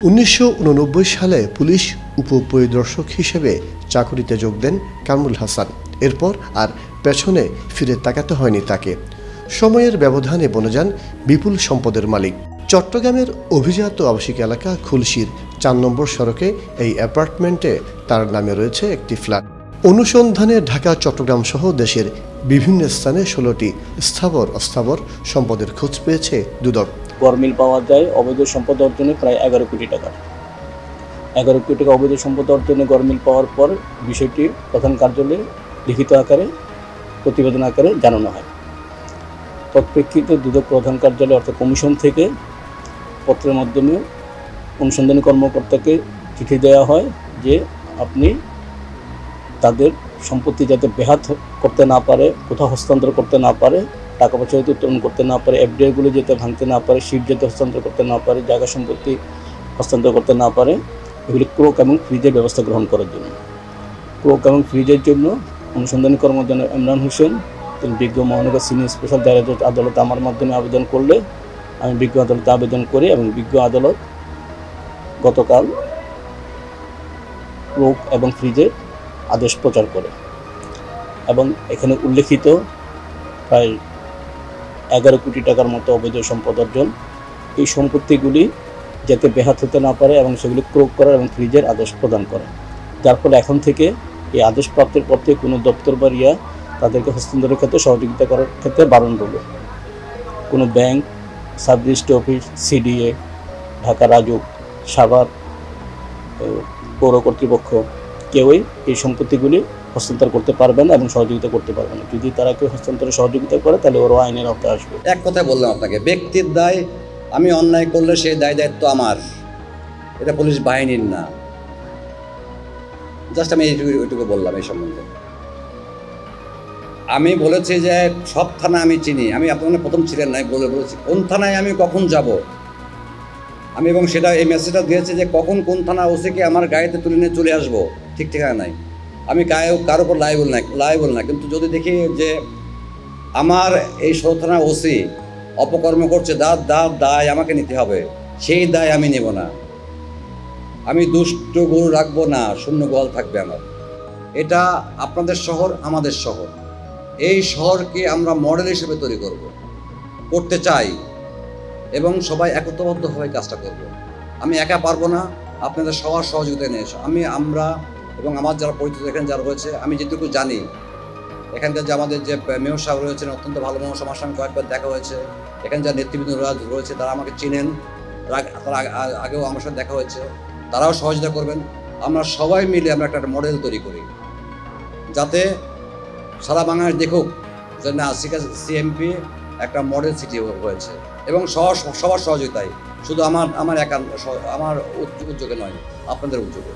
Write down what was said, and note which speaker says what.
Speaker 1: ১৯৮৯ সালে পুলিশ উপপরিদর্শক হিসেবে চাকুরিতে যোগ দেন কামরুল হাসান। এরপর আর পেছনে ফিরে তাকাতে হয়নি তাকে। সময়ের ব্যবধানে বনে যান বিপুল সম্পদের মালিক। চট্টগ্রামের অভিজাত আবাসিক এলাকা খুলশীর ৪ নম্বর সড়কে এই অ্যাপার্টমেন্টে তার নামে রয়েছে একটি ফ্ল্যাট। অনুসন্ধানে ঢাকা, চট্টগ্রাম সহ দেশের বিভিন্ন স্থানে ১৬টি স্থাবর অস্থাবর সম্পদের খোঁজ পেয়েছে দুদক।
Speaker 2: গরমিল পাওয়া যায় অবৈধ সম্পদ অর্জনে প্রায় ১১ কোটি টাকা। ১১ কোটি টাকা অবৈধ সম্পদ অর্জনে গরমিল পাওয়ার পর বিষয়টি প্রধান কার্যালয়ে লিখিত আকারে প্রতিবেদন আকারে জানানো হয়। তৎপ্রেক্ষিতে দুদক প্রধান কার্যালয় অর্থাৎ কমিশন থেকে পত্রের মাধ্যমে অনুসন্ধানী কর্মকর্তাকে চিঠি দেওয়া হয় যে আপনি তাদের সম্পত্তি যাতে বেহাত করতে না পারে, কোথাও হস্তান্তর করতে না পারে, টাকা পয়সা যাতে উত্তোলন করতে না পারে, এফডিআইগুলো যাতে ভাঙতে না পারে, শিট যাতে হস্তান্তর করতে না পারে, জায়গা সম্পত্তি হস্তান্তর করতে না পারে, এগুলি ক্রোক এবং ফ্রিজের ব্যবস্থা গ্রহণ করার জন্য। ক্রোক এবং ফ্রিজের জন্য অনুসন্ধানী কর্মকর্তা ইমরান হোসেন, তিনি বিজ্ঞ মহানগর সিনিয়র স্পেশাল ডাইরেক্টর আদালতে আমার মাধ্যমে আবেদন করলে আমি বিজ্ঞ আদালতে আবেদন করি এবং বিজ্ঞ আদালত গতকাল ক্রোক এবং ফ্রিজের আদেশ প্রচার করে এবং এখানে উল্লেখিত প্রায় ১১ কোটি টাকার মতো অবৈধ সম্পদ অর্জন, এই সম্পত্তিগুলি যাতে বেহাত হতে না পারে এবং সেগুলি ক্রোক করার এবং ফ্রিজের আদেশ প্রদান করে। যার ফলে এখন থেকে এই আদেশ প্রাপ্তির পর থেকে কোনো দপ্তর বা রিয়া তাদেরকে হস্তান্তরের ক্ষেত্রে সহযোগিতা করার ক্ষেত্রে বারণ রইল। কোনো bank, sub registry office, CDA, Dhaka RAJUK, Savar পৌর কর্তৃপক্ষ কেউই এই সম্পত্তিগুলি হস্তান্তর করতে পারবে না এবং সহযোগিতা করতে পারবে না। যদি তারা কেউ হস্তান্তরে সহযোগিতা করে তাহলে ওরা আইনের আওতায় আসবে।
Speaker 3: এক কথায় বললাম আপনাকে, ব্যক্তির দায়, আমি অন্যায় করলে সেই দায় দায়িত্ব আমার, এটা পুলিশ বাহিনীর না। জাস্ট আমি এইটুকু বললাম এই সম্বন্ধে। আমি বলেছি যে সব থানা আমি চিনি, আমি আপনার প্রথম ছিলেন নাই বলেছি কোন থানায় আমি কখন যাব আমি, এবং সেটা এই মেসেজটা দিয়েছে যে কখন কোন থানা ওসিকে আমার গাড়িতে তুলে নিয়ে চলে আসবো, ঠিক ঠিকানা নাই। আমি কারোর উপর লাইবল না, কিন্তু যদি দেখি যে আমার এই থানা ওসি অপকর্ম করছে, দায় আমাকে নিতে হবে, সেই দায় আমি নেব না। আমি দুষ্ট গরু রাখবো না, শূন্য গোয়াল থাকবে আমার। এটা আপনাদের শহর, আমাদের শহর, এই শহরকে আমরা মডেল হিসেবে তৈরি করতে চাই এবং সবাই একত্রবদ্ধভাবে কাজটা করব। আমি একা পারবো না, আপনাদের সবার সহযোগিতা নিয়ে আমরা এবং আমার যারা পরিচিত এখানে যারা রয়েছে, আমি যেটুকু জানি এখানকার যে আমাদের যে মেয়র সাহেব রয়েছেন অত্যন্ত ভালো মানুষ, আমার সঙ্গে কয়েকবার দেখা হয়েছে। এখানে যারা নেতৃবৃন্দ রয়েছে তারা আমাকে চিনেন, তারা আগেও আমার সাথে দেখা হয়েছে, তারাও সহযোগিতা করবেন। আমরা সবাই মিলে আমরা একটা মডেল তৈরি করি যাতে সারা বাংলাদেশ দেখুক যে না সিএমপি একটা মডেল সিটি হয়েছে এবং সবার সহযোগিতায়, শুধু আমার উদ্যোগে নয়, আপনাদের উদ্যোগে।